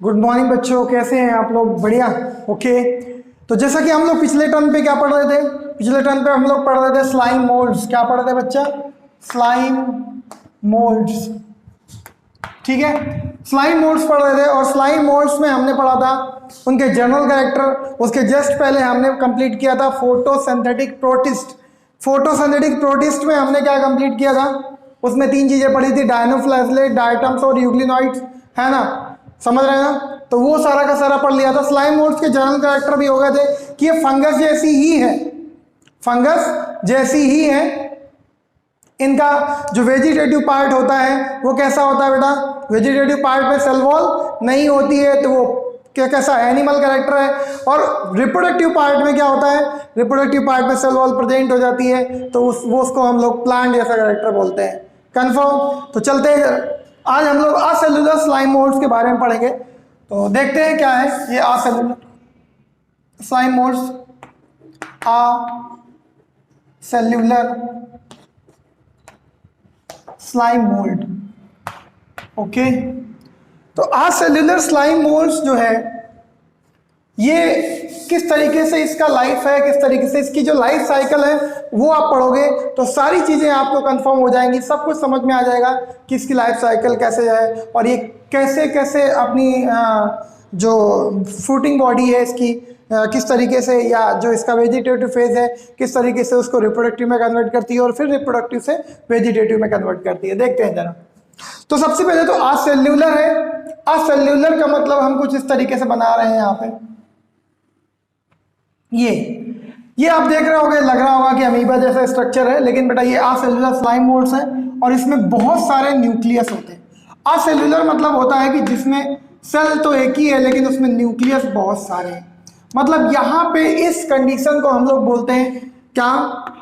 Good morning बच्चों, कैसे हैं आप लोग? बढ़िया। ओके, तो जैसा कि हम लोग पिछले टर्न पे क्या पढ़ रहे थे, पिछले टर्न पे हम लोग पढ़ रहे थे स्लाइम मोल्ड्स। क्या पढ़ रहे थे बच्चा? Slime moulds. ठीक है, स्लाइम मोल्ड्स पढ़ रहे थे और स्लाइम मोल्ड्स में हमने पढ़ा था उनके जनरल कैरेक्टर। उसके जस्ट पहले हमने कंप्लीट किया था फोटोसिंथेटिक प्रोटिस्ट। फोटोसिंथेटिक प्रोटिस्ट में हमने क्या कंप्लीट किया था? उसमें तीन चीजें पढ़ी थी, डायनोफ्लाजेलेट, डायटम्स और यूग्लिनॉइड्स, है ना? समझ रहे हैं ना? तो वो सारा का सारा पढ़ लिया था। स्लाइम मोल्ड्स के जनरल कैरेक्टर भी हो गए थे कि ये फंगस जैसी ही है, फंगस जैसी ही है। इनका जो वेजिटेटिव पार्ट होता है वो कैसा होता है बेटा? वेजिटेटिव पार्ट में सेल वॉल नहीं होती है, तो वो क्या कैसा एनिमल कैरेक्टर है। और रिप्रोडक्टिव पार्ट में क्या होता है? रिप्रोडक्टिव पार्ट में सेल वॉल प्रेजेंट हो जाती है, तो वो उसको हम लोग प्लांट जैसा कैरेक्टर बोलते हैं। कंफर्म? तो चलते हैं, आज हम लोग असेलुलर स्लाइम मोल्ड्स के बारे में पढ़ेंगे। तो देखते हैं क्या है ये acellular slime moulds. Cellular slime mould. Okay, तो असेल्युलर स्लाइम मोल्ड्स जो है ये किस तरीके से इसका लाइफ है, किस तरीके से इसकी जो लाइफ साइकिल है वो आप पढ़ोगे तो सारी चीजें आपको कंफर्म हो जाएंगी, सब कुछ समझ में आ जाएगा कि इसकी लाइफ साइकिल कैसे है और ये कैसे कैसे अपनी जो फ्रूटिंग बॉडी है इसकी किस तरीके से, या जो इसका वेजिटेटिव फेज है किस तरीके से उसको रिप्रोडक्टिव में कन्वर्ट करती है और फिर रिप्रोडक्टिव से वेजिटेटिव में कन्वर्ट करती है। देखते हैं जरा। तो सबसे पहले तो असेल्युलर है। असेल्युलर का मतलब हम कुछ इस तरीके से बना रहे हैं यहाँ पे। ये आप देख रहे होंगे, लग रहा होगा कि अमीबा जैसा स्ट्रक्चर है, लेकिन बेटा ये असेल्युलर स्लाइम मोल्ड्स है और इसमें बहुत सारे न्यूक्लियस होते हैं। असेल्युलर मतलब होता है कि जिसमें सेल तो एक ही है लेकिन उसमें न्यूक्लियस बहुत सारे हैं। मतलब यहाँ पे इस कंडीशन को हम लोग बोलते हैं क्या?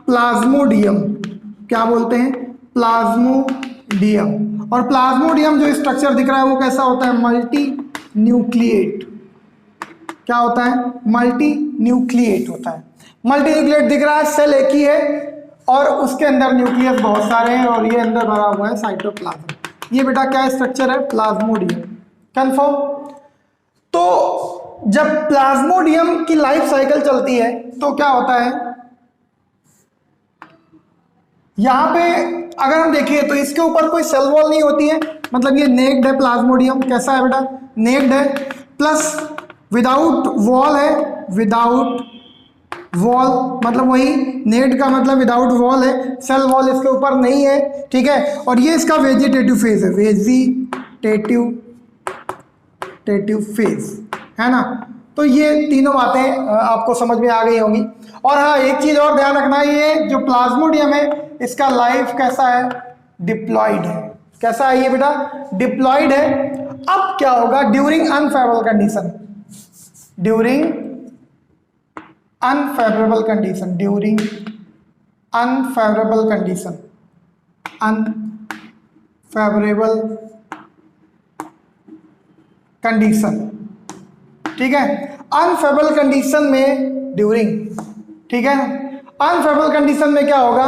प्लाज्मोडियम। क्या बोलते हैं? प्लाज्मोडियम। और प्लाज्मोडियम जो स्ट्रक्चर दिख रहा है वो कैसा होता है? Multi nucleate. क्या होता है? मल्टी न्यूक्लिएट होता है। मल्टी न्यूक्लिएट दिख रहा है, सेल एक ही है और उसके अंदर न्यूक्लियस बहुत सारे हैं और ये अंदर भरा हुआ है साइटोप्लाज्म। ये बेटा क्या स्ट्रक्चर है? प्लाज्मोडियम। कंफर्म? तो जब प्लाज्मोडियम की लाइफ साइकिल चलती है तो क्या होता है यहां पे? अगर हम देखें तो इसके ऊपर कोई सेल वॉल नहीं होती है, मतलब ये नेक्ड है। प्लाज्मोडियम कैसा है बेटा? नेक्ड है, प्लस विदाउट वॉल है। विदाउट वॉल मतलब वही नेक्ड का मतलब विदाउट वॉल है, सेल वॉल इसके ऊपर नहीं है। ठीक है, और ये इसका वेजिटेटिव फेज है। वेजिटेटिव फेज है ना? तो ये तीनों बातें आपको समझ में आ गई होंगी। और हाँ, एक चीज और ध्यान रखना, ये जो प्लाज्मोडियम है इसका लाइफ कैसा है? डिप्लॉयड है। कैसा है ये बेटा? डिप्लॉयड है। अब क्या होगा during unfavourable condition? During unfavourable condition, during unfavourable condition, unfavourable condition. ठीक है, अनफेवरेबल कंडीशन में ड्यूरिंग, ठीक है, अनफेवरेबल कंडीशन में क्या होगा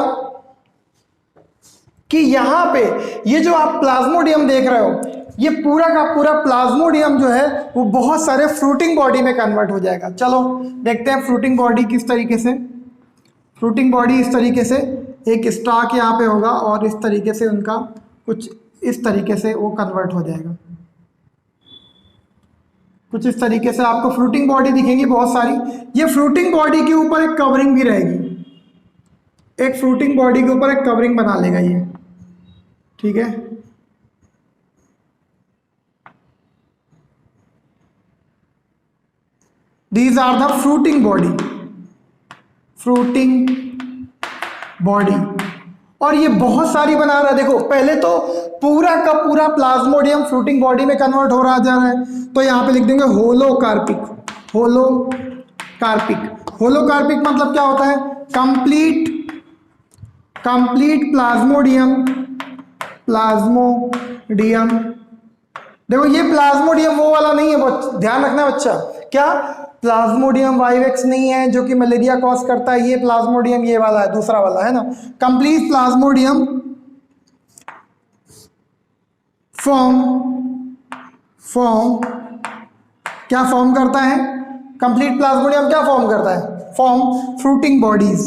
कि यहां पे ये जो आप प्लाज्मोडियम देख रहे हो, ये पूरा का पूरा प्लाज्मोडियम जो है वो बहुत सारे फ्रूटिंग बॉडी में कन्वर्ट हो जाएगा। चलो देखते हैं फ्रूटिंग बॉडी किस तरीके से। फ्रूटिंग बॉडी इस तरीके से, एक स्टाक यहाँ पे होगा और इस तरीके से उनका कुछ इस तरीके से वो कन्वर्ट हो जाएगा। कुछ इस तरीके से आपको फ्रूटिंग बॉडी दिखेंगी बहुत सारी। ये फ्रूटिंग बॉडी के ऊपर एक कवरिंग भी रहेगी, एक फ्रूटिंग बॉडी के ऊपर एक कवरिंग बना लेगा ये। ठीक है, these are the fruiting body, fruiting body. और ये बहुत सारी बना रहा है। देखो पहले तो पूरा का पूरा प्लाज्मोडियम फ्रूटिंग बॉडी में कन्वर्ट हो रहा जा रहा है, तो यहां पे लिख देंगे होलोकार्पिक। होलोकार्पिक, होलोकार्पिक मतलब क्या होता है? Complete Plasmodium. प्लाज्मोडियम, देखो ये प्लाज्मोडियम वो वाला नहीं है, ध्यान रखना बच्चा। क्या? प्लाज्मोडियम वाइवेक्स नहीं है जो कि मलेरिया कॉज करता है, ये प्लाज्मोडियम ये वाला है, दूसरा वाला है ना। कंप्लीट प्लाज्मोडियम फ्रॉम क्या फॉर्म करता है? कंप्लीट प्लाज्मोडियम क्या फॉर्म करता है? Form fruiting bodies,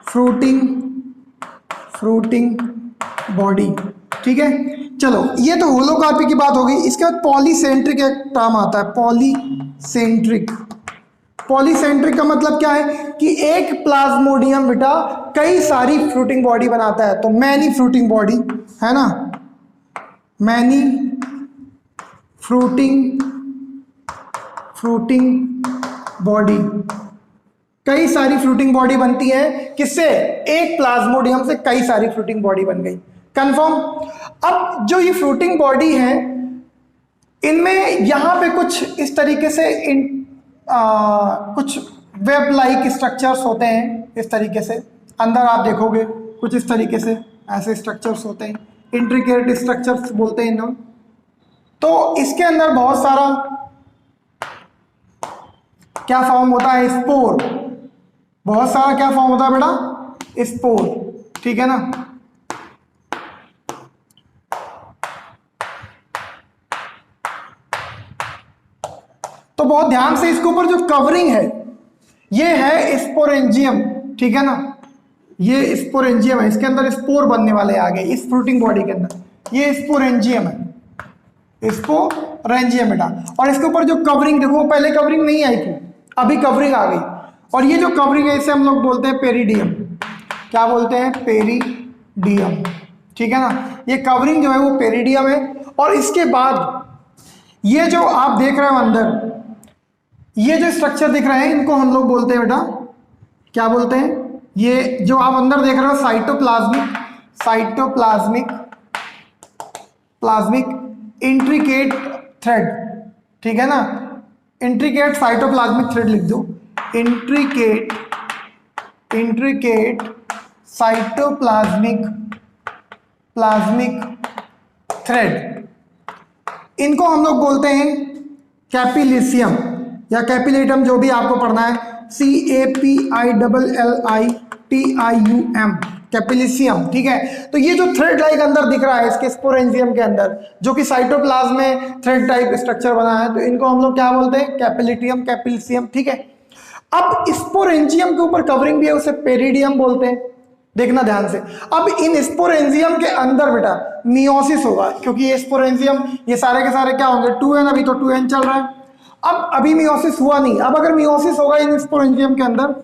fruiting body. ठीक है, चलो ये तो होलोकार्पी की बात हो गई। इसके बाद पॉलीसेंट्रिक एक टर्म आता है, पॉलीसेंट्रिक। पॉलीसेंट्रिक का मतलब क्या है कि एक प्लाज्मोडियम बेटा कई सारी फ्रूटिंग बॉडी बनाता है। तो मैनी फ्रूटिंग बॉडी है ना, मैनी फ्रूटिंग बॉडी, कई सारी फ्रूटिंग बॉडी बनती है। किससे? एक प्लाज्मोडियम से कई सारी फ्रूटिंग बॉडी बन गई। कंफर्म? अब जो ये फ्रूटिंग बॉडी है इनमें यहां पे कुछ इस तरीके से कुछ वेब लाइक स्ट्रक्चर्स होते हैं। इस तरीके से अंदर आप देखोगे कुछ इस तरीके से ऐसे स्ट्रक्चर्स होते हैं, इंट्रिकेट स्ट्रक्चर्स बोलते हैं इन्हें। तो इसके अंदर बहुत सारा क्या फॉर्म होता है? स्पोर। बहुत सारा क्या फॉर्म होता है बेटा? स्पोर। ठीक है ना। तो बहुत ध्यान से इसके ऊपर जो कवरिंग है ये है स्पोरेंजियम। ठीक है ना, ये स्पोरेंजियम है, इसके अंदर स्पोर बनने वाले आगे इस फ्रूटिंग बॉडी के अंदर। ये स्पोरेंजियम है, स्पोरेंजियम बेटा। और इसके ऊपर जो कवरिंग देखो, पहले कवरिंग नहीं आई थी, अभी कवरिंग आ गई। और ये जो कवरिंग है इसे हम लोग बोलते हैं पेरिडियम। क्या बोलते हैं? पेरिडियम। ठीक है ना, ये कवरिंग जो है वो पेरिडियम है। और इसके बाद ये जो आप देख रहे हो अंदर, ये जो स्ट्रक्चर दिख रहे हैं इनको हम लोग बोलते हैं बेटा, क्या बोलते हैं? ये जो आप अंदर देख रहे हो साइटोप्लाज्मिक इंट्रिकेट थ्रेड। ठीक है ना, इंट्रिकेट साइटोप्लाज्मिक थ्रेड लिख दो, इंट्रिकेट साइटोप्लाज्मिक थ्रेड। इनको हम लोग बोलते हैं कैपिलिसियम या कैपिलेटम, जो भी आपको पढ़ना है, CAPILLITIUM, कैपिलिसियम। ठीक है, तो ये जो थ्रेड लाइक अंदर दिख रहा है इसके स्पोरेंजियम के अंदर, जो कि साइटोप्लाज्म में थ्रेड टाइप स्ट्रक्चर बना है, तो इनको हम लोग क्या बोलते हैं? कैपिलिटियम, कैपिलिसियम। ठीक है, अब स्पोरेंजियम के ऊपर कवरिंग भी है, उसे पेरिडियम बोलते हैं। देखना ध्यान से। अब इन स्पोरेंजियम के अंदर बेटा मियोसिस होगा, क्योंकि ये स्पोरेंजियम ये सारे के सारे क्या होंगे? 2n, अभी तो 2n चल रहा है। अब अभी मियोसिस हुआ नहीं, अब अगर मियोसिस होगा इन स्पोरेंजियम के अंदर,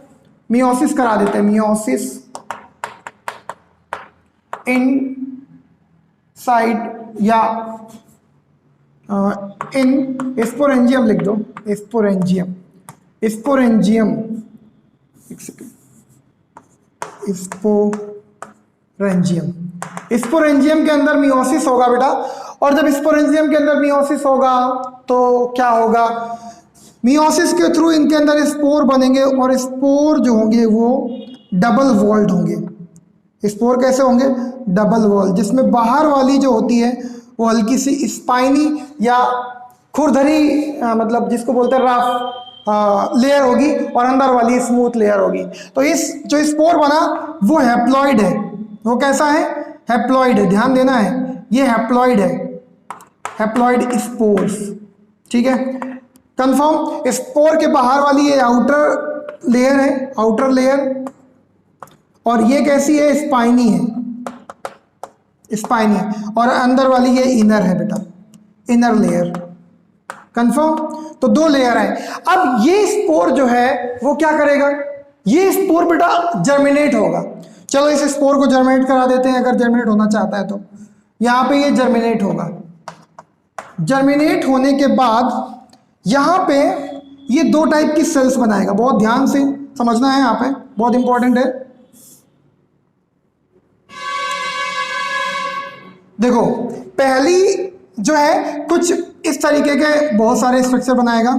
मियोसिस करा देते हैं, मियोसिस इन साइड या इन स्पोरेंजियम लिख दो, स्पोरेंजियम, एक सेकेंड, स्पोरेंजियम के अंदर मियोसिस होगा बेटा। और जब स्पोरेंजियम के अंदर मियोसिस होगा तो क्या होगा? मियोसिस के थ्रू इनके अंदर स्पोर बनेंगे और स्पोर जो होंगे वो डबल वॉल्ड होंगे। स्पोर कैसे होंगे? डबल वॉल, जिसमें बाहर वाली जो होती है वो हल्की सी स्पाइनी या खुरदरी मतलब जिसको बोलते हैं रफ लेयर होगी, और अंदर वाली स्मूथ लेयर होगी। तो इस जो स्पोर बना वो हैप्लॉइड है। वो कैसा है? हैप्लॉइड है। ध्यान देना है, ये हैप्लॉइड है, हैप्लॉइड स्पोर्स। ठीक है, कंफर्म? स्पोर के बाहर वाली ये आउटर लेयर है, आउटर लेयर, और ये कैसी है? स्पाइनी है, स्पाइनी। और अंदर वाली ये इनर है बेटा, इनर लेयर। कंफर्म? तो दो लेयर है। अब ये स्पोर जो है वो क्या करेगा? ये स्पोर बेटा जर्मिनेट होगा। चलो इस स्पोर को जर्मिनेट करा देते हैं, अगर जर्मिनेट होना चाहता है तो। यहाँ पे ये जर्मिनेट होगा। जर्मिनेट होने के बाद यहाँ पे ये दो टाइप की सेल्स बनाएगा। बहुत ध्यान से समझना है, यहाँ पे बहुत इंपॉर्टेंट है। देखो, पहली जो है कुछ इस तरीके के बहुत सारे स्ट्रक्चर बनाएगा,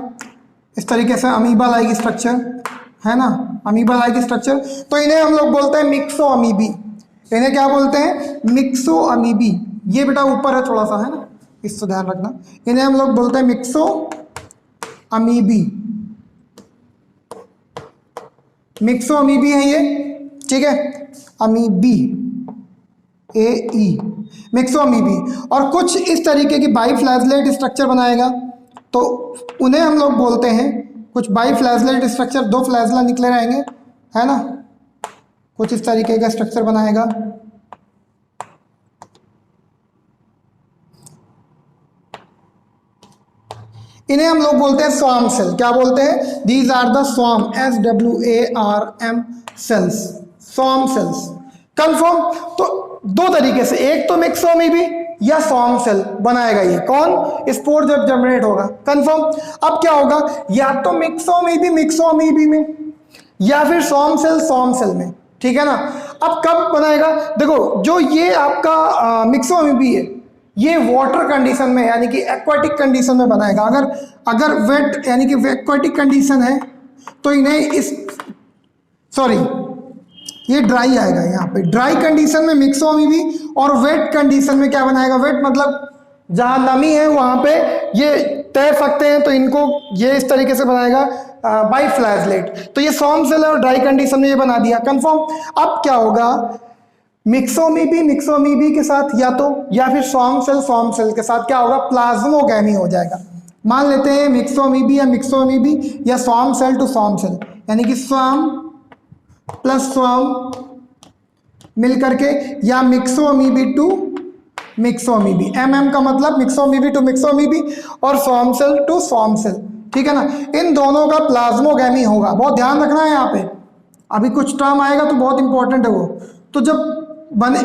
इस तरीके से अमीबा लाइक स्ट्रक्चर है ना, अमीबा लाइक स्ट्रक्चर। तो इन्हें हम लोग बोलते हैं मिक्सो अमीबी। इन्हें क्या बोलते हैं? मिक्सो अमीबी। ये बेटा ऊपर है थोड़ा सा, है ना, इसको ध्यान रखना। इन्हें हम लोग बोलते हैं मिक्सो अमीबी। मिक्सो अमीबी है ये। ठीक है, अमीबी, AE, मिक्सो अमीबी। और कुछ इस तरीके की बाइफ्लैजलेट स्ट्रक्चर बनाएगा, तो उन्हें हम लोग बोलते हैं कुछ बाई फ्लैजलेट स्ट्रक्चर, 2 फ्लैजला निकले रहेंगे, है ना, कुछ इस तरीके का स्ट्रक्चर बनाएगा। इन्हें हम लोग बोलते हैं स्वार्म सेल। क्या बोलते हैं? These are the swarm, SWARM cells, swarm cells. Confirm? तो 2 तरीके से, एक तो मिक्सोमीबी या स्वार्म सेल बनाएगा ये कौन? स्पोर जब जनरेट होगा। कंफर्म? अब क्या होगा, या तो मिक्सोमीबी में या फिर स्वार्म सेल में, ठीक है ना। अब कब बनाएगा? देखो जो ये आपका मिक्सोमीबी है ये वाटर कंडीशन में यानी कि एक्वाटिक कंडीशन में बनाएगा। अगर वेट यानी कि एक्वाटिक कंडीशन है तो इन्हें ये ड्राई आएगा, यहाँ पे ड्राई कंडीशन में मिक्सोमीबी, और वेट कंडीशन में क्या बनाएगा? वेट मतलब जहाँ नमी है वहाँ पे ये तैर सकते हैं, तो इनको ये इस तरीके से बनाएगा बाई फ्लैजलेट। तो ये स्वार्म सेल और ड्राई कंडीशन में ये बना दिया। कंफर्म? अब क्या होगा, मिक्सोमीबी के साथ या फिर स्वार्म सेल के साथ क्या होगा? प्लाज्मोगैमी हो जाएगा। मान लेते हैं मिक्सोमीबी या swarm cell to swarm cell, यानी कि स्वार्म प्लस स्वार्म मिल करके, या मिक्सोमीबी टू मिक्सोमीबी, MM का मतलब मिक्सोमीबी टू मिक्सोमीबी और swarm cell to swarm cell, ठीक है ना। इन दोनों का प्लाज्मोगैमी होगा। बहुत ध्यान रखना है यहाँ पे, अभी कुछ टर्म आएगा तो बहुत इंपॉर्टेंट है वो। तो जब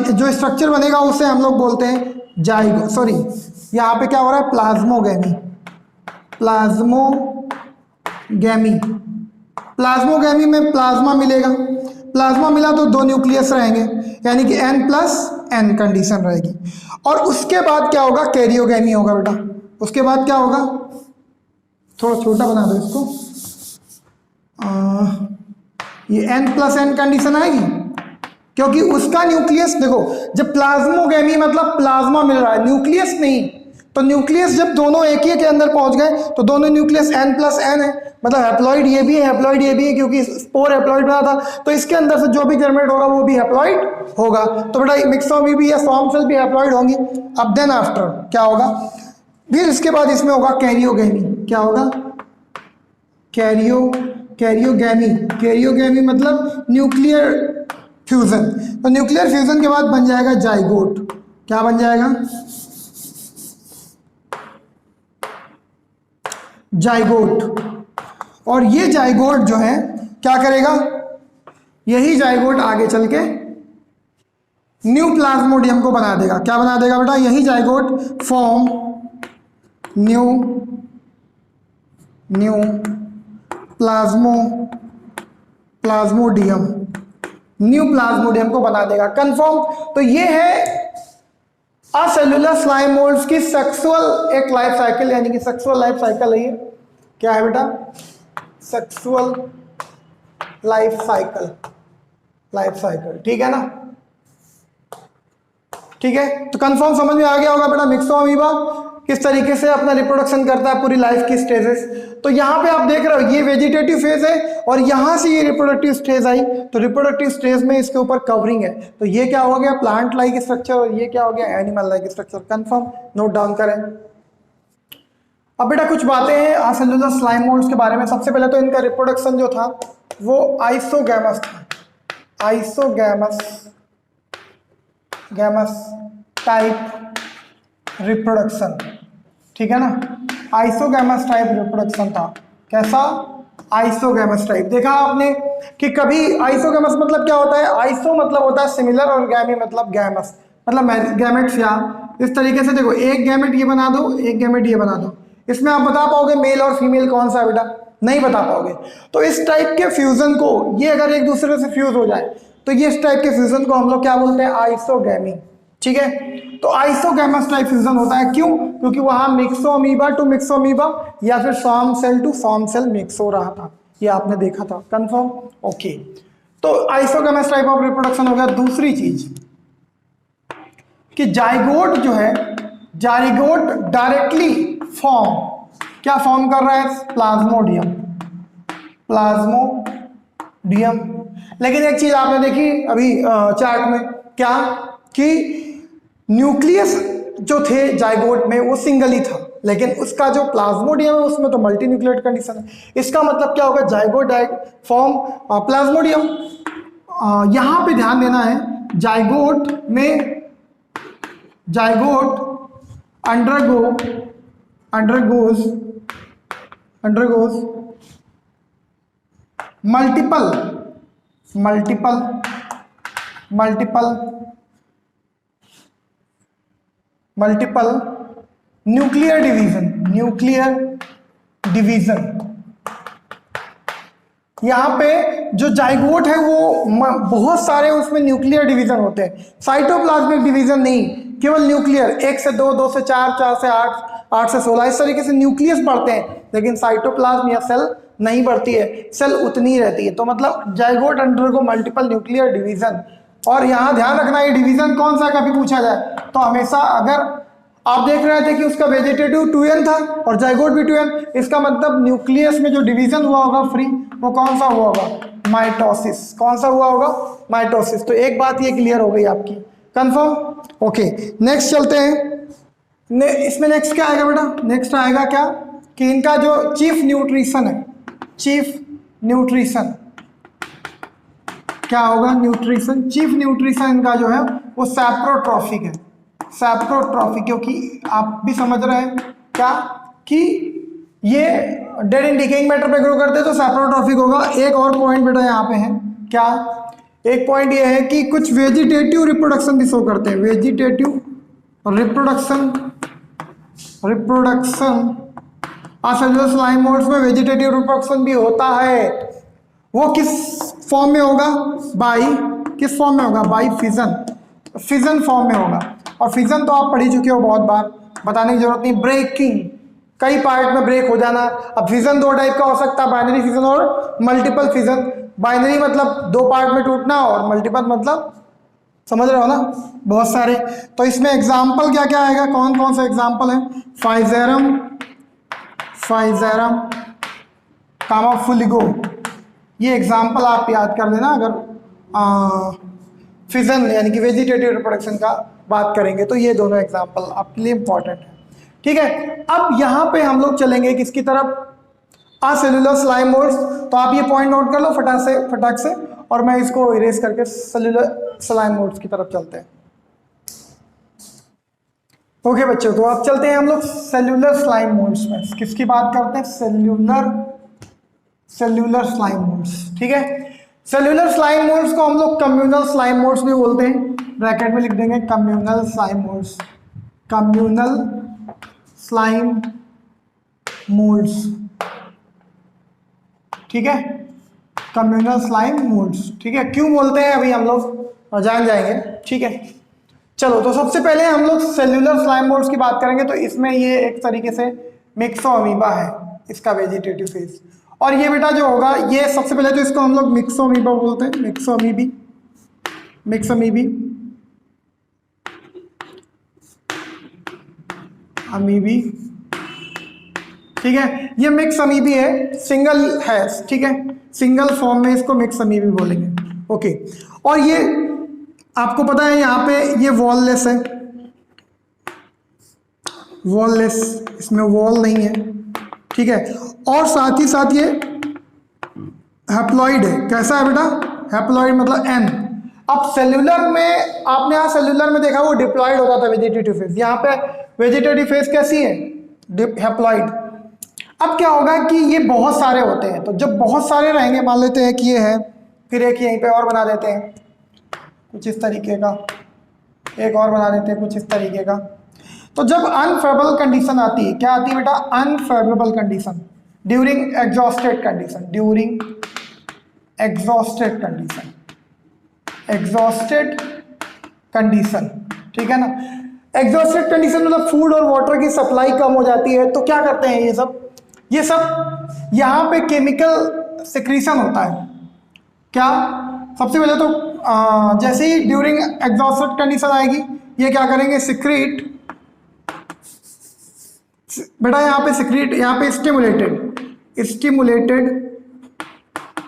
जो स्ट्रक्चर बनेगा उसे हम लोग बोलते हैं यहाँ पे क्या हो रहा है? प्लाज्मोगैमी में प्लाज्मा मिलेगा, प्लाज्मा मिला तो 2 न्यूक्लियस रहेंगे, यानी कि N+N कंडीशन रहेगी। और उसके बाद क्या होगा? कैरियोगैमी होगा बेटा। उसके बाद क्या होगा? थोड़ा छोटा बना दो इसको, ये N+N कंडीशन आएगी, क्योंकि उसका न्यूक्लियस देखो, जब प्लाज्मोगैमी मतलब प्लाज्मा मिल रहा है, न्यूक्लियस नहीं, तो न्यूक्लियस जब दोनों एक ही के अंदर पहुंच गए तो दोनों न्यूक्लियस N+N है, मतलब हैप्लॉइड ये भी है, हैप्लॉइड ये भी है, क्योंकि स्पोर हैप्लॉइड बना था, तो इसके अंदर से जो भी जनरेट होगा वो भी हैप्लॉइड होगा। तो बेटा मिक्सोमीबी या स्वार्म सेल भी हैप्लॉइड होंगी। अब देन आफ्टर क्या होगा? फिर इसके बाद इसमें होगा कैरियोगैमी। क्या होगा? कैरियोगैमी मतलब न्यूक्लियर फ्यूजन। तो न्यूक्लियर फ्यूजन के बाद बन जाएगा जाइगोट। क्या बन जाएगा? जाइगोट। और ये जाइगोट जो है क्या करेगा? यही जाइगोट आगे चल के न्यू प्लाज्मोडियम को बना देगा। क्या बना देगा बेटा? यही जाइगोट फॉर्म न्यू प्लाज्मोडियम को बना देगा। कंफर्म? तो ये है असेलुलर स्लाइम मोल्ड्स की सेक्सुअल एक लाइफ साइकिल, यानी कि सेक्सुअल लाइफ साइकिल है ये। क्या है बेटा? सेक्सुअल लाइफ साइकिल, ठीक है ना। ठीक है, तो कंफर्म समझ में आ गया होगा बेटा मिक्सोअमीबा किस तरीके से अपना रिप्रोडक्शन करता है पूरी लाइफ की स्टेजेस। तो यहाँ पे आप देख रहे हो ये वेजिटेटिव फेज है और यहाँ से ये रिप्रोडक्टिव स्टेज आई, तो रिप्रोडक्टिव स्टेज में इसके ऊपर कवरिंग है। तो ये क्या हो गया? प्लांट लाइक स्ट्रक्चर, और ये क्या हो गया? Animal like structure. Confirm? Note down करें। अब बेटा कुछ बातें हैं असेलुलर स्लाइम मोल्ड्स के बारे में। सबसे पहले तो इनका रिप्रोडक्शन जो था वो आइसोगैमस था, गैमस टाइप रिप्रोडक्शन, ठीक है ना। आइसोगैमस टाइप रिप्रोडक्शन था। कैसा? Isogamous type. देखा आपने कि कभी आइसोगैमस मतलब क्या होता है? आइसो मतलब होता है सिमिलर और गैमी मतलब गैमस मतलब गैमेट्स। या इस तरीके से देखो, एक गैमेट ये बना दो, एक गैमेट ये बना दो, इसमें आप बता पाओगे मेल और फीमेल कौन सा है बेटा? नहीं बता पाओगे। तो इस टाइप के फ्यूजन को, ये अगर एक दूसरे से फ्यूज हो जाए तो ये इस टाइप के फ्यूजन को हम लोग क्या बोलते हैं? आइसोगैमी, ठीक है। तो आइसोगैमस टाइप फ्यूजन होता है। क्यों? क्योंकि वहां मिक्सोअमीबा टू मिक्सोअमीबा या फिर swarm cell to swarm cell mix हो रहा था, ये आपने देखा था। कंफर्म? ओके। तो आइसोगैमस टाइप ऑफ रिप्रोडक्शन हो गया। दूसरी चीज कि जाइगोट जो है, जाइगोट डायरेक्टली क्या फॉर्म कर रहा है? प्लाज्मोडियम। लेकिन एक चीज आपने देखी अभी चार्ट में, क्या कि न्यूक्लियस जो थे जाइगोट में वो सिंगल ही था, लेकिन उसका जो प्लाज्मोडियम है उसमें तो मल्टी न्यूक्लियोटाइड कंडीशन है। इसका मतलब क्या होगा, जाइगोट फॉर्म प्लाज्मोडियम। यहाँ पे ध्यान देना है, जाइगोट में zygote undergoes multiple nuclear division। यहाँ पे जो जाइगोट है वो बहुत सारे उसमें न्यूक्लियर डिवीजन होते हैं, साइटोप्लाज्मिक डिवीजन नहीं, केवल न्यूक्लियर, 1 से 2, 2 से 4, 4 से 8, 8 से 16, इस तरीके से न्यूक्लियस बढ़ते हैं, लेकिन साइटोप्लाज्म या सेल नहीं बढ़ती है, सेल उतनी ही रहती है। तो मतलब zygote undergo multiple nuclear division. और यहाँ ध्यान रखना, ये डिवीजन कौन सा कभी पूछा जाए तो हमेशा, अगर आप देख रहे थे कि उसका वेजिटेटिव 2n था और जाइगोट भी 2n, इसका मतलब न्यूक्लियस में जो डिवीजन हुआ होगा फ्री, वो कौन सा हुआ होगा, माइटोसिस। कौन सा हुआ होगा, माइटोसिस। तो एक बात ये क्लियर हो गई आपकी, कंफर्म। ओके, नेक्स्ट चलते हैं। इसमें नेक्स्ट क्या आएगा बेटा, नेक्स्ट आएगा क्या कि इनका जो चीफ न्यूट्रिशन है, चीफ न्यूट्रिशन क्या होगा, न्यूट्रिशन, चीफ न्यूट्रिशन इनका जो है वो सैप्रोट्रॉफिक है, सैप्रोट्रॉफिक, क्योंकि आप भी समझ रहे हैं क्या कि ये डेड एंड डिकेइंग मैटर पे ग्रो करते हैं तो सैप्रोट्रॉफिक होगा। एक और पॉइंट बेटा यहाँ पे है क्या, एक पॉइंट ये है कि कुछ वेजिटेटिव रिप्रोडक्शन भी शो करते हैं, vegetative reproduction cellular slime modes में वेजिटेटिव रिप्रोडक्शन भी होता है। वो किस फॉर्म में होगा, बाई, किस फॉर्म में होगा, बाई फिजन फॉर्म में होगा। और फिजन तो आप पढ़ ही चुके हो बहुत बार, बताने की जरूरत नहीं। ब्रेकिंग, कई पार्ट में ब्रेक हो जाना। अब फिजन दो टाइप का हो सकता है, बाइनरी फिजन और मल्टीपल फिजन। बाइनरी मतलब 2 पार्ट में टूटना, और मल्टीपल मतलब समझ रहे हो ना, बहुत सारे। तो इसमें एग्जाम्पल क्या क्या आएगा, कौन कौन सा एग्जाम्पल है, फाइजेरम कामाफुलिगो, ये एग्जाम्पल आप याद कर लेना अगर फिजन यानी कि वेजिटेटिव रिप्रोडक्शन का बात करेंगे तो ये दोनों एग्जाम्पल आपके लिए इंपॉर्टेंट है। ठीक है, अब यहाँ पे हम लोग चलेंगे किसकी तरफ, असेल्युलर स्लाइम मोड्स। तो आप ये पॉइंट नोट कर लो फटाक से, और मैं इसको इरेज करके सेल्युलर स्लाइम मोड्स की तरफ चलते हैं। ओके बच्चों, तो अब चलते हैं हम लोग सेल्युलर स्लाइम मोड्स में। किसकी बात करते हैं, सेल्युलर स्लाइम मोड्स। ठीक है, सेल्युलर स्लाइम मोड्स को हम लोग कम्युनल स्लाइम मोड्स भी बोलते हैं, ब्रैकेट में लिख देंगे communal slime modes, communal slime modes. ठीक है, कम्युनल स्लाइम मोड्स। ठीक है, क्यों बोलते हैं अभी हम लोग जान जाएंगे। ठीक है, चलो, तो सबसे पहले हम लोग सेल्युलर स्लाइम मोड्स की बात करेंगे। तो इसमें ये एक तरीके से मिक्सोअमीबा है, इसका वेजिटेटिव फेज। और ये बेटा जो होगा, ये सबसे पहले तो इसको हम लोग मिक्सोअमीबा बोलते हैं, अमीबी। ठीक है, ये मिक्स अमीबी है, सिंगल है। ठीक है, सिंगल फॉर्म में इसको मिक्स अमीबी बोलेंगे। ओके, और ये आपको पता है यहाँ पे ये वॉललेस है, वॉललेस, इसमें वॉल नहीं है। ठीक है, और साथ ही साथ ये हैप्लॉइड है। कैसा है बेटा, हैप्लॉइड मतलब एन। अब सेल्यूलर में आपने यहाँ सेल्यूलर में देखा वो डिप्लॉइड होता था वेजिटेटिव फेज, यहाँ पे वेजिटेटिव फेज कैसी है, हैप्लॉइड। अब क्या होगा कि ये बहुत सारे होते हैं, तो जब बहुत सारे रहेंगे, मान लेते हैं कि ये है, फिर एक यहीं पे और बना देते हैं कुछ इस तरीके का, एक और बना देते हैं कुछ इस तरीके का। तो जब अनफेवरेबल कंडीशन आती है, क्या आती है बेटा, unfavourable condition during exhausted condition, during exhausted condition. ठीक है ना, एग्जॉस्टेड कंडीशन मतलब फूड और वाटर की सप्लाई कम हो जाती है। तो क्या करते हैं ये सब यहाँ पे केमिकल सिक्रीशन होता है। क्या, सबसे पहले तो जैसे ही ड्यूरिंग एग्जॉस्टेड कंडीशन आएगी, ये क्या करेंगे, सिक्रीट, बेटा यहाँ पे सिक्रीट, यहाँ पे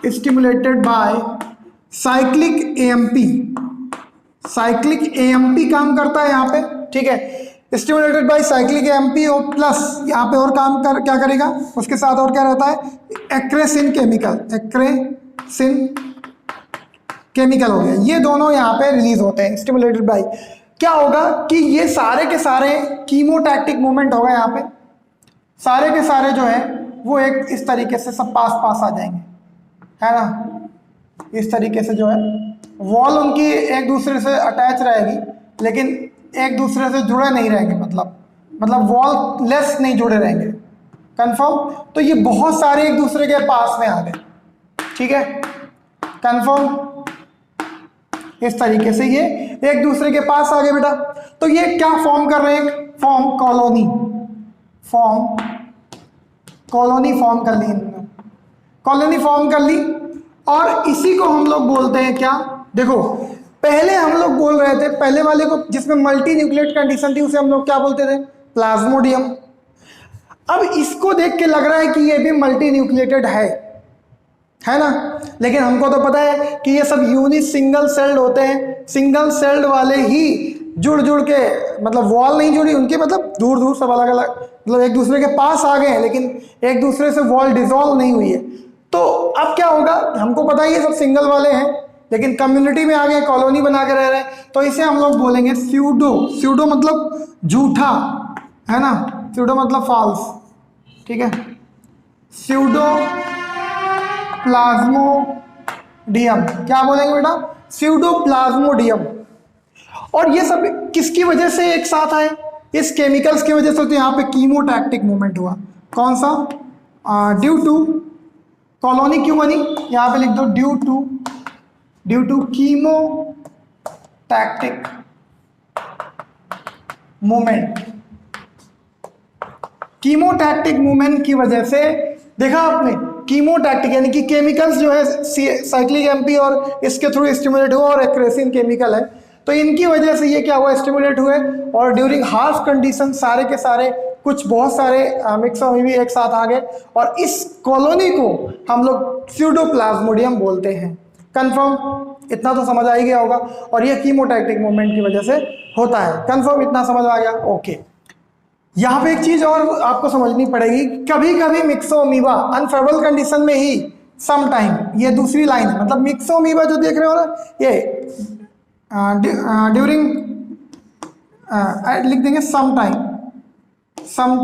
स्टिमुलेटेड बाय साइक्लिक एएमपी काम करता है यहाँ पे। ठीक है, स्टिमुलेटेड बाय साइक्लिक एमपी और प्लस यहाँ पे और काम कर क्या करेगा, उसके साथ और क्या रहता है, एक्रेसिन केमिकल, एक्रेसिन केमिकल हो गया, ये दोनों यहाँ पे रिलीज होते हैं स्टिमुलेटेड बाय। क्या होगा कि ये सारे के सारे कीमोटैक्टिक मूवमेंट होगा, यहाँ पे सारे के सारे जो है वो एक इस तरीके से सब पास पास आ जाएंगे, है ना। इस तरीके से जो है वॉल उनकी एक दूसरे से अटैच रहेगी लेकिन एक दूसरे से जुड़े नहीं रहेंगे, मतलब वॉल लेस नहीं जुड़े रहेंगे, कंफर्म। तो ये बहुत सारे एक दूसरे के पास में आ गए, ठीक है, कंफर्म। इस तरीके से ये एक दूसरे के पास आ गए बेटा। तो ये क्या फॉर्म कर रहे हैं, फॉर्म कॉलोनी फॉर्म कर ली इन्होंने, कॉलोनी फॉर्म कर ली। और इसी को हम लोग बोलते हैं क्या, देखो पहले हम लोग बोल रहे थे, पहले वाले को जिसमें मल्टी न्यूक्लिएट कंडीशन थी उसे हम लोग क्या बोलते थे, प्लाज्मोडियम। अब इसको देख के लग रहा है कि ये भी मल्टी न्यूक्लिएटेड है ना, लेकिन हमको तो पता है कि ये सब यूनिट सिंगल सेल्ड होते हैं, सिंगल सेल्ड वाले ही जुड़ के, मतलब वॉल नहीं जुड़ी उनकी, मतलब दूर दूर सब अलग अलग, मतलब एक दूसरे के पास आ गए हैं लेकिन एक दूसरे से वॉल डिसॉल्व नहीं हुई है। तो अब क्या होगा, हमको पता है ये सब सिंगल वाले हैं लेकिन कम्युनिटी में आ गए, कॉलोनी बना के रह रहे हैं, तो इसे हम लोग बोलेंगे स्यूडो मतलब झूठा, है ना, स्यूडो मतलब फॉल्स, ठीक है, स्यूडो प्लाज्मोडियम, क्या बोलेंगे बेटा, स्यूडो प्लाज्मोडियम। और ये सब किसकी वजह से एक साथ आए, इस केमिकल्स की वजह से। तो यहाँ पे कीमोटैक्टिक मूवमेंट हुआ, कौन सा, ड्यू टू, कॉलोनी क्यों बनी, यहाँ पे लिख दो ड्यू टू कीमोटैक्टिक मूवमेंट। कीमोटैक्टिक मूवमेंट की वजह से, देखा आपने, कीमोटैक्टिक यानी कि केमिकल्स जो है साइक्लिक एमपी और इसके थ्रू स्टिमुलेट हुआ, और एक्रेसिन केमिकल है, तो इनकी वजह से ये क्या हुआ, स्टिमुलेट हुए, और ड्यूरिंग हार्श कंडीशन सारे के सारे कुछ बहुत सारे मिक्सर में भी एक साथ आ गए, और इस कॉलोनी को हम लोग स्यूडोप्लाज्मोडियम बोलते हैं, कंफर्म। इतना तो समझ आ ही गया होगा। और ये कीमोटैक्टिक मूवमेंट की वजह से होता है, कंफर्म, इतना समझ आ गया, ओके। यहाँ पे एक चीज और आपको समझनी पड़ेगी, कभी कभी मिक्सोमीबा अनफेवरेबल कंडीशन में ही सम टाइम, ये दूसरी लाइन है, मतलब मिक्सोमीबा जो देख रहे हो ना, ये ड्यूरिंग लिख देंगे सम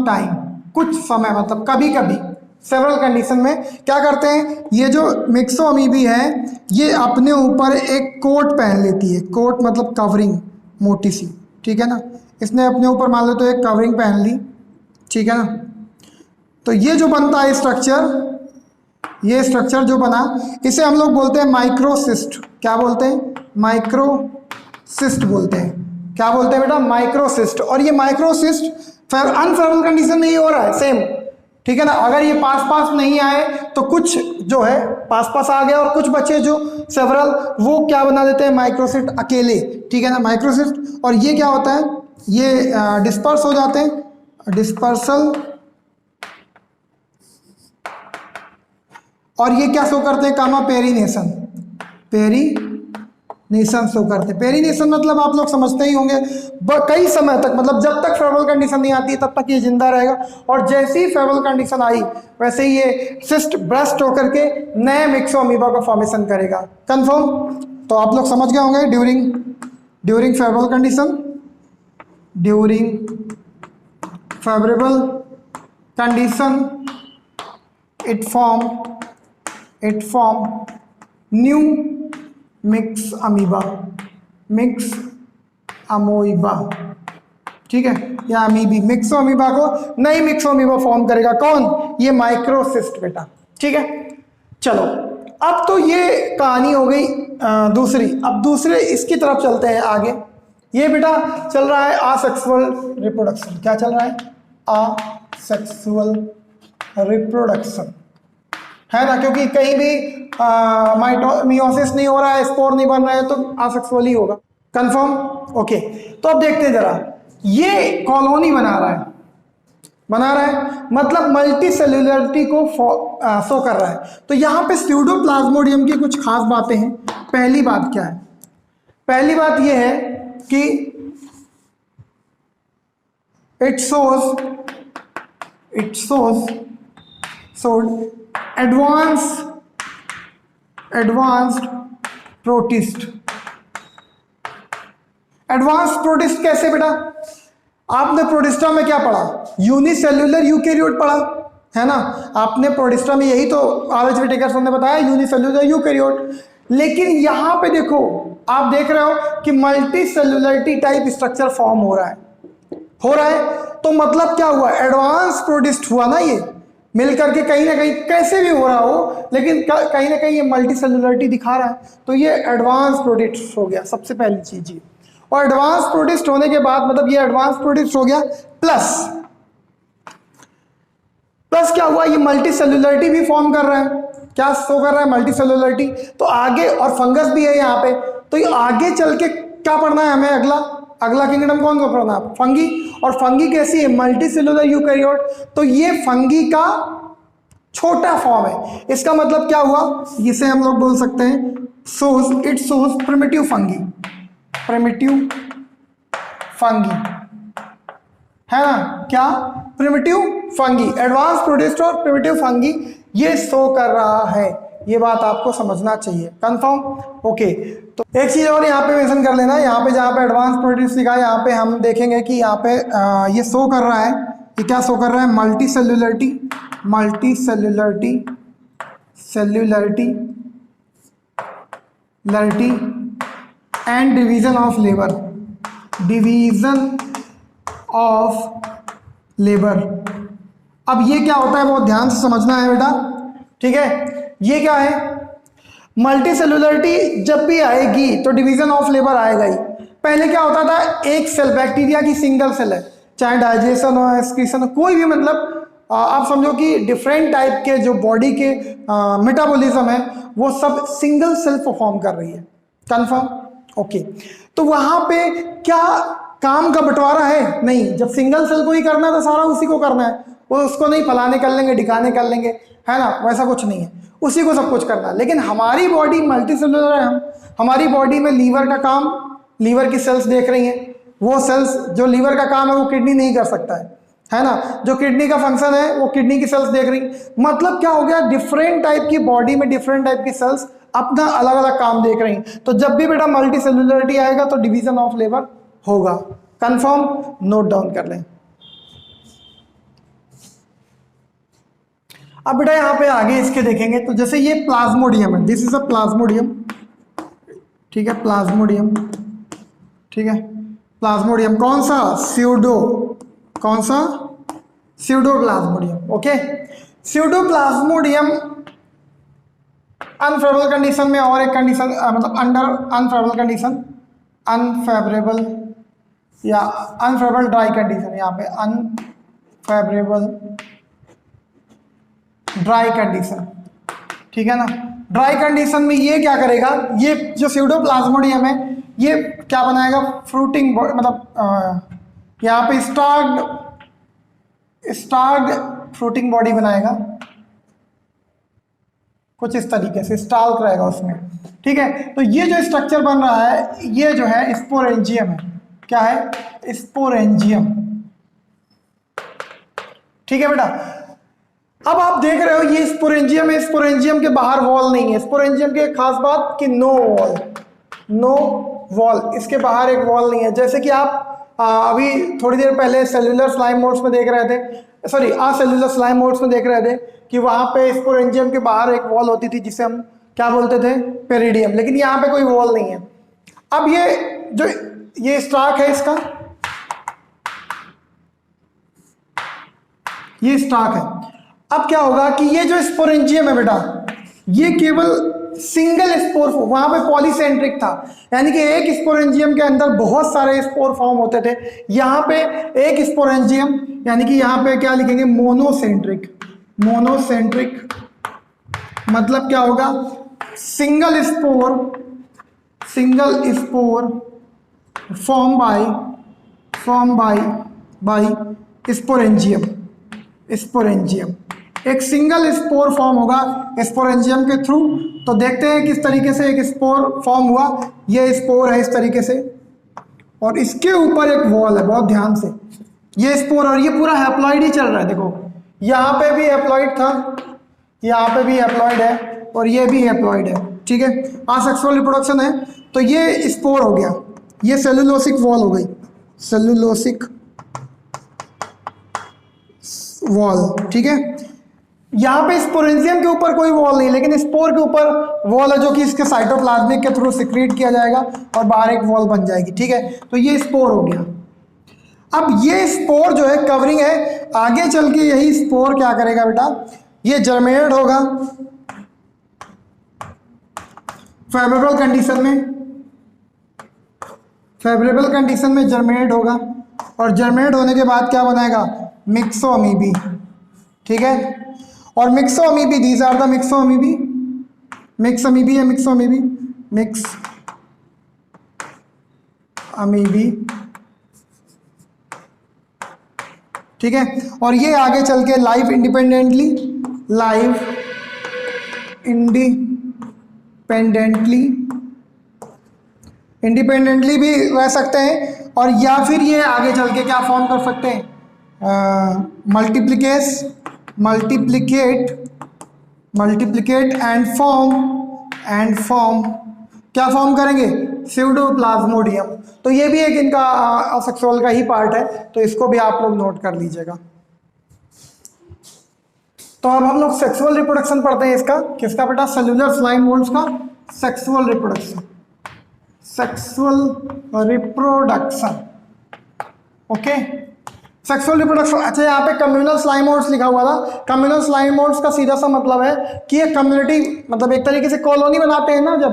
टाइम, कुछ समय, मतलब कभी कभी, सेवरल कंडीशन में क्या करते हैं, ये जो मिक्सोमीबी है ये अपने ऊपर एक कोट पहन लेती है, कोट मतलब कवरिंग मोटी सी, ठीक है ना, इसने अपने ऊपर मान लो तो एक कवरिंग पहन ली, ठीक है ना। तो ये जो बनता है स्ट्रक्चर, ये स्ट्रक्चर जो बना, इसे हम लोग बोलते हैं माइक्रोसिस्ट। क्या बोलते हैं, माइक्रोसिस्ट बोलते हैं। क्या बोलते हैं बेटा, माइक्रोसिस्ट। और ये माइक्रोसिस्ट अनफेवरेबल कंडीशन में ही हो रहा है, सेम, ठीक है ना। अगर ये पास पास नहीं आए तो कुछ जो है पास पास आ गया, और कुछ बच्चे जो सेवरल, वो क्या बना देते हैं, माइक्रोसिस्ट अकेले, ठीक है ना, माइक्रोसिस्ट। और ये क्या होता है, ये डिस्पर्स हो जाते हैं, डिस्पर्सल। और ये क्या शो करते हैं, कामा पेरीनेशन शो करते हैं। पेरीनेशन मतलब आप लोग समझते ही होंगे, कई समय तक, मतलब जब तक फेवरेबल कंडीशन नहीं आती तब तक ये जिंदा रहेगा, और जैसे ही फेवरेबल कंडीशन आई वैसे ही ये सिस्ट ब्रस्ट होकर के नए मिक्सोमीबा का फॉर्मेशन करेगा, कंफर्म। तो आप लोग समझ गए होंगे, during favourable condition, it form new myxamoeba, ठीक है, या अमीबी, मिक्सो अमीबा को नई मिक्सो अमीबा फॉर्म करेगा, कौन, ये माइक्रोसिस्ट बेटा, ठीक है। चलो अब तो ये कहानी हो गई दूसरी। अब दूसरे इसकी तरफ चलते हैं आगे। ये बेटा चल रहा है आसेक्सुअल रिप्रोडक्शन। क्या चल रहा है, आसेक्सुअल रिप्रोडक्शन, है ना, क्योंकि कहीं भी मियोसिस नहीं हो रहा है, स्पोर नहीं बन रहा है, तो आसेक्सुअल ही होगा, कंफर्म, ओके। तो अब देखते हैं जरा, ये कॉलोनी बना रहा है, मतलब मल्टी सेल्युलरिटी को शो कर रहा है। तो यहाँ पे स्यूडोप्लाज्मोडियम की कुछ खास बातें हैं। पहली बात क्या है, पहली बात ये है कि it shows advanced protist। Advance protist कैसे बेटा? आपने प्रोटिस्टा में क्या पढ़ा? यूनिसेल्युलर यूकैरियोट पढ़ा है ना, आपने प्रोटिस्टा में यही तो आर.एच. व्हिटेकर ने बताया, यूनिसेल्युलर यूकैरियोट। लेकिन यहां पे देखो, आप देख रहे हो कि मल्टी सेल्युलरिटी टाइप स्ट्रक्चर फॉर्म हो रहा है। तो मतलब क्या हुआ? एडवांस प्रोटिस्ट हुआ ना, ये मिलकर के कहीं ना कहीं कैसे भी हो रहा हो, लेकिन कहीं ना कहीं ये मल्टी सेल्युलरिटी दिखा रहा है, तो ये एडवांस प्रोटिस्ट हो गया सबसे पहली चीज ये। और एडवांस प्रोटिस्ट होने के बाद मतलब ये एडवांस प्रोटिस्ट हो गया, प्लस क्या हुआ? ये मल्टी सेल्युलरिटी भी फॉर्म कर रहा है। क्या शो कर रहा है? मल्टी सेल्युलरिटी। तो आगे, और फंगस भी है यहाँ पे, तो ये आगे चल के क्या पढ़ना है हमें? अगला किंगडम कौन सा पढ़ना है? फंगी। और फंगी कैसी है? Multi cellular eukaryote. तो ये फंगी का छोटा फॉर्म है। इसका मतलब क्या हुआ? इसे हम लोग बोल सकते हैं इट शोज प्रिमिटिव फंगी है ना। क्या? Primitive fungi. एडवांस प्रोटिस्ट और प्रिमिटिव फंगी ये शो कर रहा है। ये बात आपको समझना चाहिए। कंफर्म? ओके। तो एक चीज और यहाँ पे मेंशन कर लेना, यहाँ पे जहाँ पे एडवांस प्रोटिस्ट लिखा है, यहाँ पे हम देखेंगे कि यहाँ पे ये शो कर रहा है, ये क्या शो कर रहा है? Multicellularity and division of labour. अब ये क्या होता है बहुत ध्यान से समझना है बेटा, ठीक है। ये क्या है? मल्टी सेल्युलरिटी जब भी आएगी तो डिवीजन ऑफ लेबर आएगा ही। पहले क्या होता था? एक सेल, बैक्टीरिया की सिंगल सेल है, चाहे डाइजेशन हो, एक्सक्रीशन हो, कोई भी, मतलब आप समझो कि डिफरेंट टाइप के जो बॉडी के मेटाबॉलिज्म है वो सब सिंगल सेल परफॉर्म कर रही है। कंफर्म? ओके। तो वहां पे क्या काम का बंटवारा है? नहीं। जब सिंगल सेल को ही करना है तो सारा उसी को करना है, वो उसको नहीं फलाने कर लेंगे, ढिकाने कर लेंगे, है ना, वैसा कुछ नहीं है, उसी को सब कुछ करना है। लेकिन हमारी बॉडी मल्टी सेलुलर है, हमारी बॉडी में लीवर का काम, लीवर की सेल्स देख रही हैं, वो सेल्स जो लीवर का काम है वो किडनी नहीं कर सकता है ना, जो किडनी का फंक्शन है वो किडनी की सेल्स देख रही। मतलब क्या हो गया? डिफरेंट टाइप की बॉडी में डिफरेंट टाइप की सेल्स अपना अलग अलग काम देख रही। तो जब भी बेटा मल्टी सेल्युलरिटी आएगा तो डिवीजन ऑफ लेबर होगा। कंफर्म? नोट डाउन कर लें। अब बेटा यहाँ पे आगे इसके देखेंगे तो जैसे ये प्लाज्मोडियम है, दिस इज अ प्लाज्मोडियम, ठीक है, प्लाज्मोडियम, ठीक है, प्लाज्मोडियम कौन सा? Pseudo Plasmodium. Okay, pseudo Plasmodium unfavourable condition में, और एक कंडीशन मतलब अंडर अनफेवरेबल कंडीशन, अनफेवरेबल या अनफेवरेबल ड्राई कंडीशन, यहाँ पे अनफेवरेबल ड्राई कंडीशन, ठीक है ना। ड्राई कंडीशन में ये क्या करेगा? ये जो स्यूडो प्लाज्मोडियम है ये क्या बनाएगा? फ्रूटिंग, मतलब यहाँ पे स्टार्ड फ्रूटिंग बॉडी बनाएगा, कुछ इस तरीके से स्टाल्क रहेगा उसमें, ठीक है। तो ये जो स्ट्रक्चर बन रहा है ये जो है स्पोरेंजियम है। क्या है? स्पोरेंजियम, ठीक है बेटा। अब आप देख रहे हो ये स्पोरेंजियम है, स्पोरेंजियम के बाहर वॉल नहीं है। स्पोरेंजियम की एक खास बात कि नो वॉल, इसके बाहर एक वॉल नहीं है। जैसे कि आप अभी थोड़ी देर पहले सेल्युलर स्लाइम मोड्स में देख रहे थे, सॉरी सेल्युलर स्लाइम मोड्स में देख रहे थे कि वहां पे स्पोरेंजियम के बाहर एक वॉल होती थी जिसे हम क्या बोलते थे? पेरिडियम। लेकिन यहाँ पे कोई वॉल नहीं है। अब ये जो ये स्टार्क है, इसका ये स्टार्क है। अब क्या होगा कि ये जो स्पोरेंजियम है बेटा, ये केवल सिंगल स्पोर, वहां पे पॉलीसेंट्रिक था, यानी कि एक स्पोरेंजियम के अंदर बहुत सारे स्पोर फॉर्म होते थे। यहाँ पे एक स्पोरेंजियम, यानी कि यहाँ पे क्या लिखेंगे? मोनोसेंट्रिक मतलब क्या होगा? Single spore form by sporangium. एक सिंगल स्पोर फॉर्म होगा स्पोरेंजियम के थ्रू। तो देखते हैं किस तरीके से एक स्पोर फॉर्म हुआ। ये स्पोर है इस तरीके से, और इसके ऊपर एक वॉल है, बहुत ध्यान से, ये स्पोर, और ये पूरा हैप्लॉइड ही चल रहा है। देखो यहाँ पे भी हैप्लॉइड था, यहाँ पे भी हैप्लॉइड है, और ये भी हैप्लॉइड है, ठीक है। असेक्सुअल रिप्रोडक्शन है, तो ये स्पोर हो गया, ये सेलुलोसिक वॉल हो गई, सेलुलोसिक वॉल, ठीक है। यहाँ पे स्पोरेंजियम के ऊपर कोई वॉल नहीं, लेकिन स्पोर के ऊपर वॉल है, जो कि इसके साइटोप्लाज्मिक के थ्रू सिक्रीट किया जाएगा और बाहर एक वॉल बन जाएगी, ठीक है। तो ये स्पोर हो गया। अब ये स्पोर जो है कवरिंग है, आगे चल के यही स्पोर क्या करेगा बेटा, ये जर्मिनेट होगा फेवरेबल कंडीशन में, फेवरेबल कंडीशन में जर्मिनेट होगा, और जर्मिनेट होने के बाद क्या बनाएगा, मिक्सोअमीबी, ठीक है। और मिक्सोअमीबी, दीज आर द मिक्सोअमीबी, मिक्स अमीबी है, मिक्सोअमीबी, मिक्स अमीबी, ठीक है। और ये आगे चल के लाइव इंडिपेंडेंटली, लाइव इंडिपेंडेंटली भी रह सकते हैं, और या फिर ये आगे चल के क्या फॉर्म कर सकते हैं, मल्टीप्लिकेट एंड फॉर्म क्या फॉर्म करेंगे, स्यूडोप्लाज्मोडियम। तो ये भी एक इनका असेक्सुअल का ही पार्ट है, तो इसको भी आप लोग नोट कर लीजिएगा। तो अब हम लोग सेक्सुअल रिप्रोडक्शन पढ़ते हैं इसका, किसका बेटा, सेलुलर स्लाइम मोल्ड्स का sexual reproduction, sexual reproduction, okay. Sexual reproduction, अच्छा यहाँ पे कम्युनल स्लाइम मोड्स लिखा हुआ था। कम्युनल स्लाइम मोड्स का सीधा सा मतलब है कि ये कम्युनिटी, मतलब एक तरीके से कॉलोनी बनाते हैं ना जब,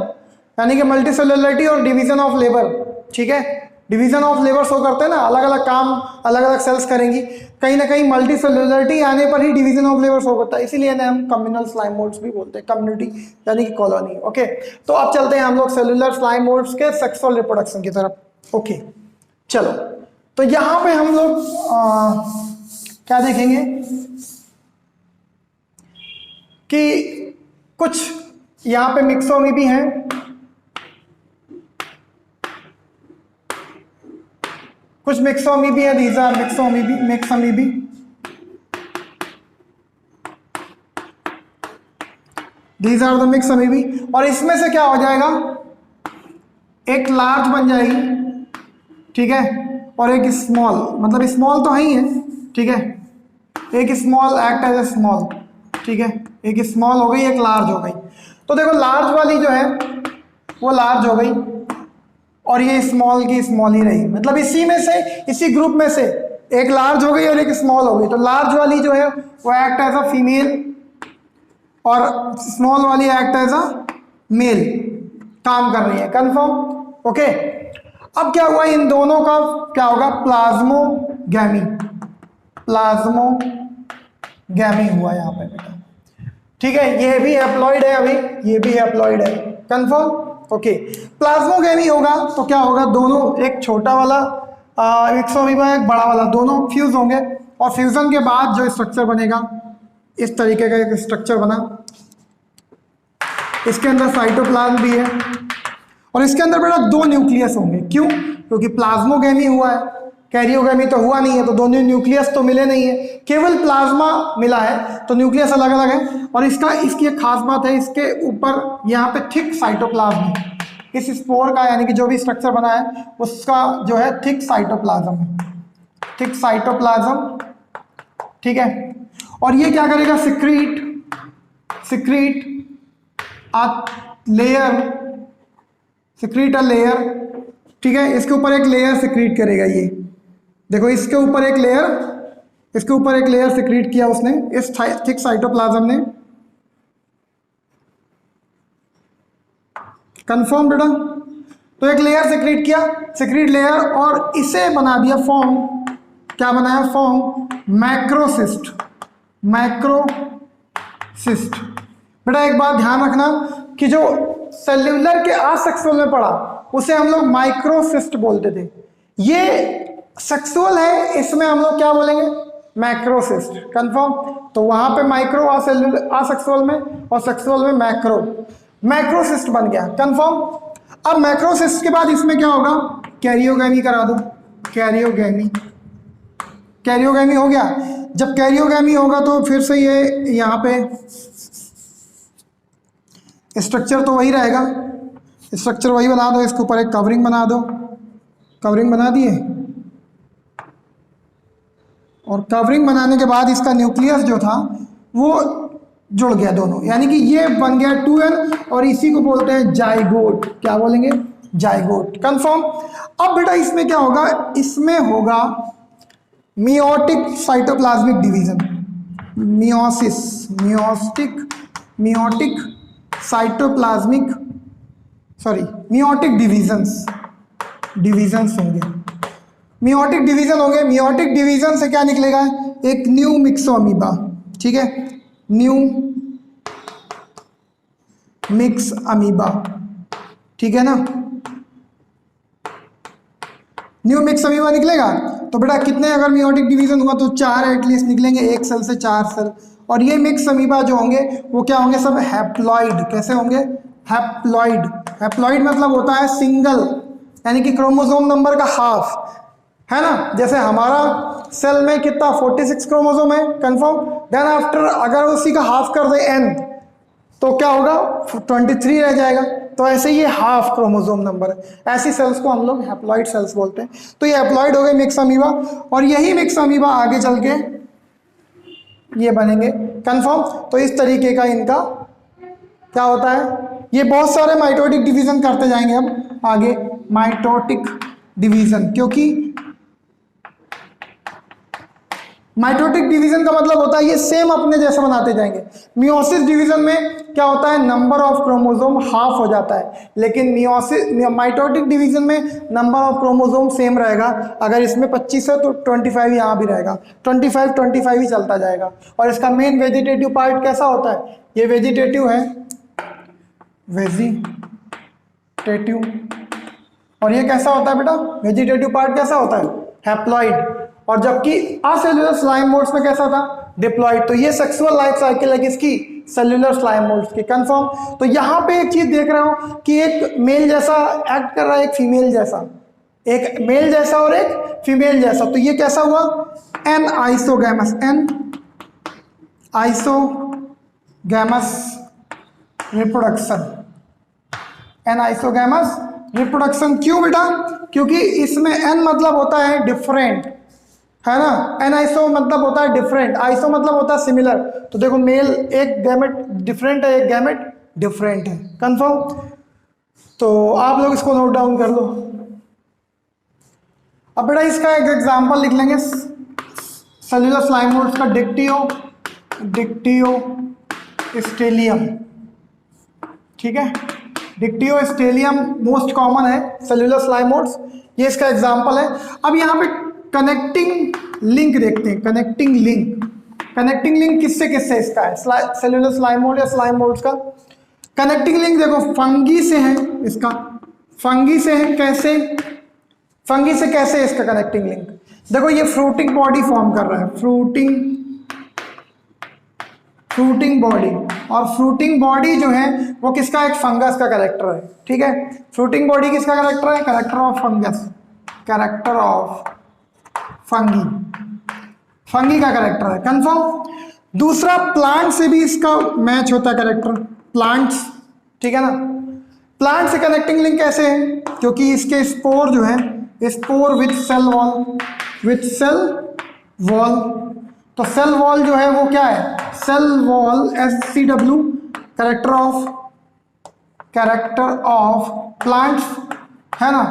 यानी कि मल्टी सेलुलरिटी और डिवीजन ऑफ लेबर, ठीक है। डिवीजन ऑफ लेबर शो करते हैं ना, अलग अलग काम अलग अलग सेल्स करेंगी, कहीं ना कहीं मल्टी सेलुलरिटी आने पर ही डिवीजन ऑफ लेबर शो करता है, इसीलिए हम कम्युनल स्लाइम मोड्स भी बोलते हैं, कम्युनिटी यानी कि कॉलोनी, ओके। तो अब चलते हैं हम लोग सेलुलर स्लाइम मोड्स के सेक्सुअल रिप्रोडक्शन की तरफ, ओके। चलो, तो यहाँ पे हम लोग क्या देखेंगे कि कुछ यहाँ पे मिक्सोअमीबी हैं, कुछ मिक्सोअमीबी है, these are myxamoebae, myxamoebae, these are the myxamoebae. और इसमें से क्या हो जाएगा, एक लार्ज बन जाएगी, ठीक है, और एक स्मॉल, मतलब स्मॉल तो है ही है, ठीक है, एक small act as a small, ठीक है, एक स्मॉल हो गई, एक लार्ज हो गई। तो देखो लार्ज वाली जो है वो लार्ज हो गई, और ये स्मॉल की स्मॉल ही रही, मतलब इसी में से, इसी ग्रुप में से एक लार्ज हो गई और एक स्मॉल हो गई। तो लार्ज वाली जो है वो एक्ट एज अ फीमेल, और स्मॉल वाली एक्ट एज अ मेल, काम कर रही है, कंफर्म, ओके। अब क्या हुआ, इन दोनों का क्या होगा, प्लाज्मोगैमी, प्लाज्मोगैमी हुआ यहाँ पे बेटा, ठीक है। ये भी हैप्लॉइड है, अभी ये भी हैप्लॉइड है, कंफर्म, ओके। प्लाज्मोगैमी होगा तो क्या होगा, दोनों, एक छोटा वाला मिक्सोअमीबा, एक बड़ा वाला, दोनों फ्यूज होंगे, और फ्यूजन के बाद जो स्ट्रक्चर बनेगा, इस तरीके का एक स्ट्रक्चर बना, इसके अंदर साइटोप्लाज्म भी है, और इसके अंदर बेटा दो न्यूक्लियस होंगे, क्यों, क्योंकि प्लाज्मोगैमी हुआ है, कैरियोगैमी तो हुआ नहीं है, तो दोनों न्यूक्लियस तो मिले नहीं है, केवल प्लाज्मा मिला है, तो न्यूक्लियस अलग अलग है। और इसकी एक खास बात है, इसके ऊपर यहाँ पे थिक साइटोप्लाज्म है, इस स्पोर का, यानी कि जो भी स्ट्रक्चर बना है उसका जो है थिक साइटोप्लाज्म है, थिक साइटोप्लाज्म, ठीक है। और ये क्या करेगा, सिक्रीट अ लेयर, ठीक है, इसके ऊपर एक लेयर सिक्रीट करेगा, ये देखो इसके ऊपर एक लेयर सिक्रीट किया उसने, इस थिक साइटोप्लाज्म ने, कंफर्म बेटा। तो एक लेयर सिक्रीट किया, सिक्रीट लेयर, और इसे बना दिया फॉर्म, क्या बनाया, फॉर्म मैक्रोसिस्ट। बेटा एक बात ध्यान रखना कि जो सेल्यूलर के असेक्सुअल में पढ़ा उसे हम लोग माइक्रोसिस्ट बोलते थे, ये सेक्सुअल है, इसमें हम लोग क्या बोलेंगे, मैक्रोसिस्ट, कंफर्म। तो वहां पे माइक्रो असेक्सुअल में, और सेक्सुअल में मैक्रोसिस्ट बन गया, कंफर्म। अब मैक्रोसिस्ट के बाद इसमें क्या होगा, कैरियोगैमी करा दो, कैरियोगैमी, कैरियोगैमी हो गया। जब कैरियोगैमी होगा तो फिर से ये यहाँ पे स्ट्रक्चर तो वही रहेगा, स्ट्रक्चर वही बना दो, इसके ऊपर एक कवरिंग बना दो, कवरिंग बना दिए, और कवरिंग बनाने के बाद इसका न्यूक्लियस जो था वो जुड़ गया दोनों, यानी कि ये बन गया 2n, और इसी को बोलते हैं जाइगोट। क्या बोलेंगे? जाइगोट। कंफर्म। अब बेटा इसमें क्या होगा? इसमें होगा meiotic cytoplasmic division, meiosis, meiotic cytoplasmic, sorry meiotic divisions होंगे, मियोटिक डिवीजन होंगे। मियोटिक डिवीजन से क्या निकलेगा? एक न्यू मिक्सो अमीबा, ठीक है, न्यू मिक्स अमीबा, ठीक है ना, न्यू मिक्स अमीबा निकलेगा। तो बेटा कितने अगर मियोटिक डिवीजन हुआ तो 4 एटलीस्ट निकलेंगे, एक सेल से 4 सेल। और ये मिक्स अमीबा जो होंगे वो क्या होंगे? सब हैप्लॉइड। कैसे होंगे? हैप्लॉइड। हैप्लॉइड मतलब होता है सिंगल, यानी कि क्रोमोसोम नंबर का हाफ, है ना। जैसे हमारा सेल में कितना 46 क्रोमोसोम है, कंफर्म। देन आफ्टर अगर उसी का हाफ कर दे n तो क्या होगा? 23 रह जाएगा। तो ऐसे ये हाफ क्रोमोसोम नंबर है। ऐसी सेल्स को हम लोग हैप्लॉइड सेल्स बोलते हैं। तो ये हैप्लॉइड हो गए मिक्स अमीबा, और यही मिक्स अमीबा आगे चल के ये बनेंगे, कंफर्म। तो इस तरीके का इनका क्या होता है? ये बहुत सारे माइटोटिक डिवीजन करते जाएंगे हम आगे, माइटोटिक डिवीजन, क्योंकि माइटोटिक डिवीजन का मतलब होता है ये सेम अपने जैसा बनाते जाएंगे। मियोसिस डिवीजन में क्या होता है? नंबर ऑफ क्रोमोसोम हाफ हो जाता है, लेकिन माइटोटिक डिवीजन में नंबर ऑफ क्रोमोसोम सेम रहेगा। अगर इसमें 25 है तो 25 यहाँ भी रहेगा, 25 ही चलता जाएगा। और इसका मेन वेजिटेटिव पार्ट कैसा होता है? ये वेजिटेटिव है, वेजिटेटिव। और ये कैसा होता है बेटा? वेजिटेटिव पार्ट कैसा होता है? हैप्लॉइड। और जबकि असेल्युलर स्लाइम मोड्स में कैसा था? डिप्लॉइड। तो ये सेक्सुअल लाइफ साइकिल है किसकी? सेल्युलर स्लाइम मोड्स की, कंफर्म। तो यहाँ पे एक चीज देख रहे हो कि एक मेल जैसा एक्ट कर रहा है, एक फीमेल जैसा, एक मेल जैसा और एक फीमेल जैसा। तो ये कैसा हुआ? Anisogamous, anisogamous reproduction, anisogamous reproduction. क्यों बेटा? क्योंकि इसमें एन मतलब होता है डिफरेंट, है ना। एन आइसो मतलब होता है डिफरेंट, आइसो मतलब होता है सिमिलर। तो देखो मेल एक गैमेट डिफरेंट है, एक गैमेट डिफरेंट है, कंफर्म। तो आप लोग इसको नोट डाउन कर लो। अब बेटा इसका एक एग्जांपल लिख लेंगे सेल्युलर स्लाइम मोड्स का, डिक्टियोस्टेलियम, ठीक है। डिक्टियोस्टेलियम मोस्ट कॉमन है सेल्युलर स्लाइम मोड्स, ये इसका एग्जांपल है। अब यहाँ पे कनेक्टिंग लिंक देखते हैं, कनेक्टिंग लिंक किससे किससे इसका है? सेल्युलर स्लाइम मोड या स्लाइम मोड्स का कनेक्टिंग लिंक देखो फंगी से है, इसका फंगी से है। कैसे? फंगी से कैसे है इसका कनेक्टिंग लिंक? देखो ये फ्रूटिंग बॉडी फॉर्म कर रहा है, फ्रूटिंग बॉडी। और फ्रूटिंग बॉडी जो है वो किसका? एक फंगस का कैरेक्टर है, ठीक है। फ्रूटिंग बॉडी किसका कैरेक्टर है? Character of fungus, character of fungi का कैरेक्टर है, कंफर्म। दूसरा प्लांट से भी इसका मैच होता है कैरेक्टर, प्लांट्स, ठीक है ना। प्लांट से कनेक्टिंग लिंक कैसे है? क्योंकि इसके स्पोर जो है, स्पोर विथ सेल वॉल, तो सेल वॉल जो है वो क्या है? Cell wall, SCW, character of plants, है ना।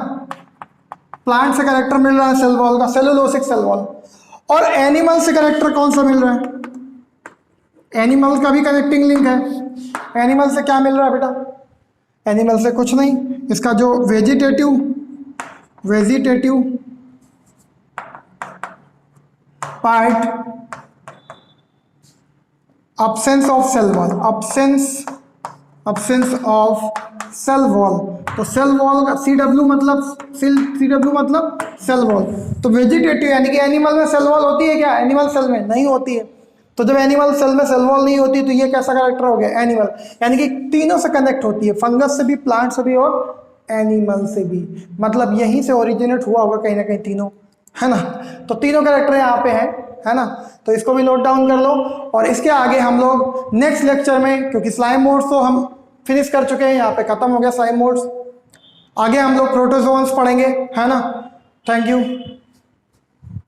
प्लांट से कैरेक्टर मिल रहा है सेल वॉल का, सेलुलोसिक सेल वॉल। और एनिमल से कैरेक्टर कौन सा मिल रहा है? एनिमल का भी कनेक्टिंग लिंक है। एनिमल से क्या मिल रहा है बेटा? एनिमल से कुछ नहीं, इसका जो vegetative part, absence of cell wall, absence of cell wall। तो सेल वॉल का CW मतलब सेल वॉल। तो वेजिटेटिव यानी कि एनिमल में सेल वॉल होती है क्या? एनिमल सेल में नहीं होती है। तो जब एनिमल सेल में सेल वॉल नहीं होती तो ये कैसा कैरेक्टर हो गया? एनिमल, यानी कि तीनों से कनेक्ट होती है, फंगस से भी, प्लांट से भी और एनिमल से भी। मतलब यहीं से ओरिजिनेट हुआ होगा कहीं ना कहीं तीनों, है ना। तो तीनों कैरेक्टर यहाँ पे हैं, है ना। तो इसको भी नोट डाउन कर लो। और इसके आगे हम लोग नेक्स्ट लेक्चर में, क्योंकि स्लाइम मोड्स तो हम फिनिश कर चुके हैं, यहाँ पे खत्म हो गया स्लाइम मोड्स, आगे हम लोग प्रोटोजोन्स पढ़ेंगे, है ना। Thank you.